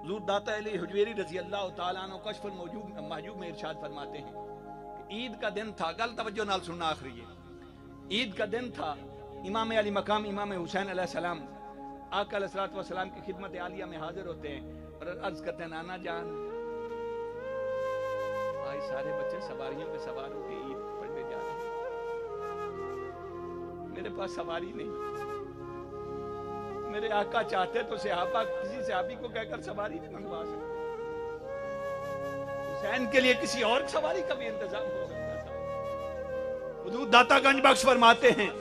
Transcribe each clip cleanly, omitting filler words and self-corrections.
حضور داتا علی حجویری رضی اللہ تعالیٰ عنہ کشف المحجوب میں ارشاد فرماتے ہیں کہ عید کا دن تھا، گل توجہ نال سننا آخری ہے، عید کا دن تھا، امام علی مقام امام حسین علیہ السلام آقا علیہ السلام کی خدمت عالیہ میں حاضر ہوتے ہیں اور عرض کرتے ہیں نانا جان آج سارے بچے سواریوں پہ سوار ہو کے عید پڑھنے جا رہے ہیں، میرے پاس سواری نہیں، میرے آقا چاہتے تو صحابہ کسی صحابی کو کہہ کر سواری نہیں منگوا سکتے، حسین کے لیے کسی اور سواری کا بھی انتظام ہو سکتا تھا۔ حضور داتا گنج بخش فرماتے ہیں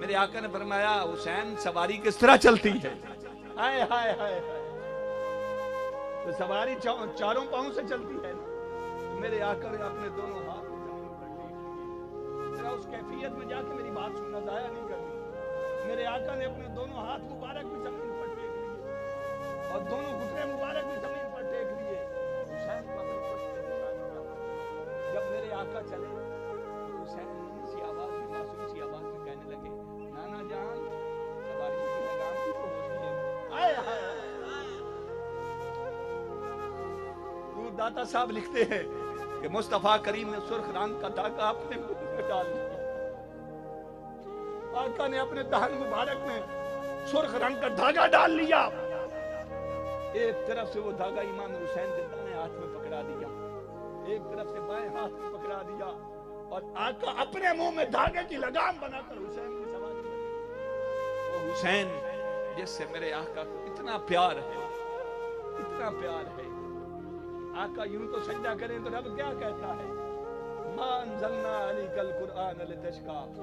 میرے آقا نے فرمایا حسین سواری کس طرح چلتی ہے، ہائے ہائے ہائے تو سواری چاروں پاؤں سے چلتی ہے نا، میرے آقا نے اپنے دونوں ہاتھ زمین پر ٹیک لیے، ذرا اس کیفیت میں جا کے میری بات سننا، ضائع نہیں کرنی، میرے آقا نے اپنے دونوں ہاتھ مبارک بھی زمین پر ٹیک لیے اور دونوں گھٹنے مبارک بھی زمین پر ٹیک لیے، حسین کو اپنی پشت پہ بٹھا دیا۔ جب میرے آقا چلے تو حسین ننھی سی آواز میں، معصوم سی آواز میں کہنے لگے نانا جان سواریوں کی لگام بھی تو ہوتی ہے، ہائے ہائے۔ حضور داتا صاحب لکھتے ہیں کہ مصطفیٰ کریم نے سرخ رنگ کا دھاگا اپنے منہ میں ڈال دیا، آقا نے اپنے دہن مبارک میں سرخ رنگ کا دھاگا ڈال لیا، ایک طرف سے وہ دھاگا امام حسین کے دائیں ہاتھ میں پکڑا دیا، ایک طرف سے بائیں ہاتھ میں پکڑا دیا، اور آقا اپنے منہ میں دھاگے کی لگام بنا کر حسین کی سواری بنے۔ وہ حسین جس سے میرے آقا کو اتنا پیار ہے، اتنا پیار ہے، آقا یوں تو سجدہ کریں تو رب کیا کہتا ہے ما انزلنا علیک القرآن لتشقی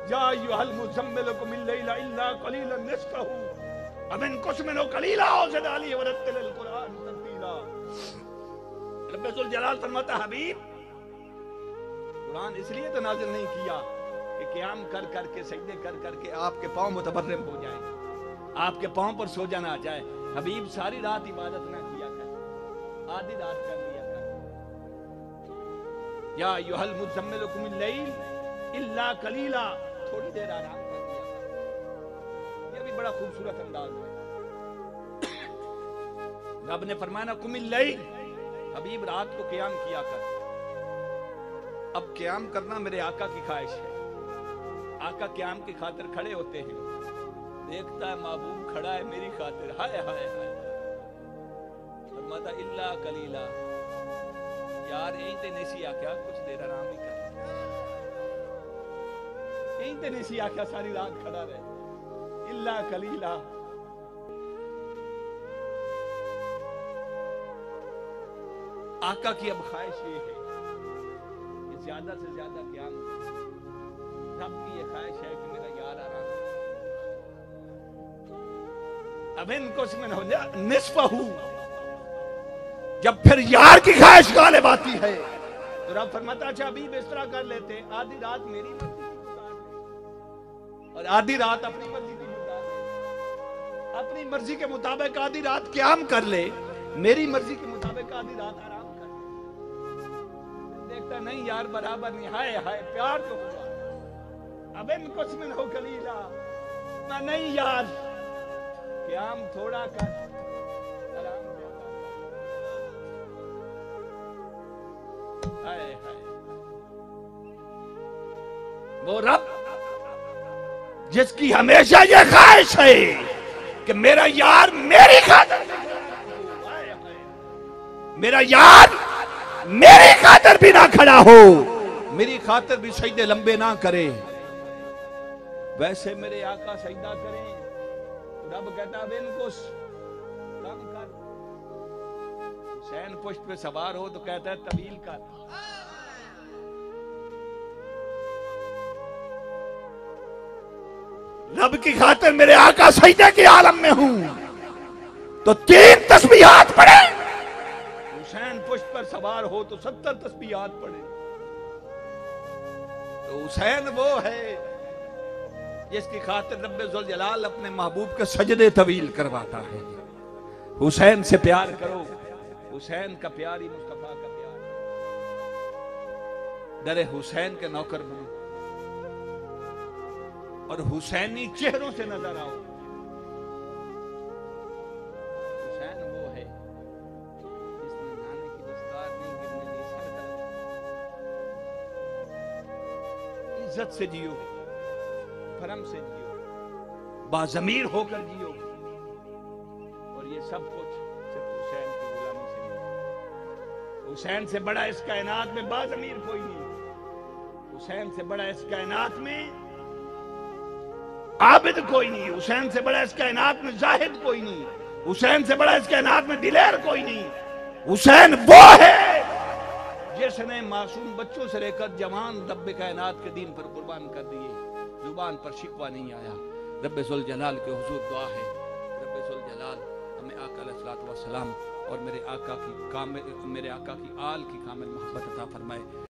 یا ایھا المزمل قم اللیل الا قلیلا نصفہ او انقص منہ قلیلا او زد علیہ ورتل القرآن ترتیلا۔ رب ذوالجلال فرماتا حبیب قرآن اس لیے تو نازل نہیں کیا کہ قیام کر کر کے سجدے کر کر کے آپ کے پاؤں متبرم ہو جائیں، آپ کے پاؤں پر سو جانا آ جائے، حبیب ساری رات عبادت نہ کیا کر، آدھی رات کر لیا کر، یا ایھا المزمل قم اللیل الا قلیلا، تھوڑی دیر آرام کر لیا کر۔ یہ بھی بڑا خوبصورت انداز ہے، رب نے فرمایا قم اللیل، حبیب رات کو قیام کیا کر۔ اب قیام کرنا میرے آقا کی خواہش ہے، آقا قیام کی خاطر کھڑے ہوتے ہیں، دیکھتا ہے محبوب کھڑا ہے میری خاطر، ہائے ہائے ہائے، فرماتا الا قلیلا، یار یہیں تے نہیں سی آکھیا کچھ دیر آرام ہی کر، یہیں تے نہیں سی آکھیا ساری رات کھڑا رہے، الا قلیلا۔ آقا کی اب خواہش یہ ہے کہ زیادہ سے زیادہ قیام کرے، رب کی یہ خواہش ہے کہ میرا یار آرام کرے، اب ان کو سمن ہو نصفہ، جب پھر یار کی خواہش غالب آتی ہے تو رب فرماتا اچھا حبیب اس طرح کر لیتے، آدھی رات میری مرضی کی گزار لے اور آدھی رات اپنی مرضی کی گزار لے، اپنی مرضی کے مطابق آدھی رات قیام کر لے، میری مرضی کے مطابق آدھی رات آرام کر لے۔ دیکھتا نہیں یار برابر نہیں، ہائے ہائے پیار جو ہوا، اب ان کو سمن ہو قلیلا، نہیں یار قیام تھوڑا کر، آرام ہائے ہائے۔ وہ رب جس کی ہمیشہ یہ خواہش ہے کہ میرا یار میری خاطر، میرا یار میری خاطر بھی نہ کھڑا ہو، میری خاطر بھی سجدے لمبے نہ کرے، ویسے میرے آقا سجدہ کریں، رب کہتا اب ان کو کم کر، حسین پشت پہ سوار ہو تو کہتا ہے طویل کر، رب کی خاطر میرے آقا سجدے کے عالم میں ہوں تو 3 تسبیحات پڑھے، حسین پشت پر سوار ہو تو 70 تسبیحات پڑھے۔ تو حسین وہ ہے جس کی خاطر رب ذوالجلال اپنے محبوب کے سجدے طویل کرواتا ہے۔ حسین سے پیار کرو، حسین کا پیار ہی مصطفیٰ کا پیار ہے، در حسین کے نوکر بنو اور حسینی چہروں سے نظر آؤ۔ حسین عزت سے جیو، کرم سے جیو، باضمیر ہو کر جیو، اور یہ سب کچھ صرف حسین کی غلامی سے ملے۔ حسین سے بڑا اس کائنات میں باضمیر کوئی نہیں، حسین سے بڑا اس کائنات میں عابد کوئی نہیں، حسین سے بڑا اس کائنات میں زاہد کوئی نہیں، حسین سے بڑا اس کائنات میں دلیر کوئی نہیں۔ حسین وہ ہے جس نے معصوم بچوں سے لے کر جوان رب کائنات کے دین پر قربان کر دیے، زبان پر شکوہ نہیں آیا۔ رب ذوالجلال کے حضور دعا ہے، رب ذوالجلال ہمیں آقا علیہ الصلوۃ والسلام اور میرے آقا کی آل کی کامل محبت عطا فرمائے۔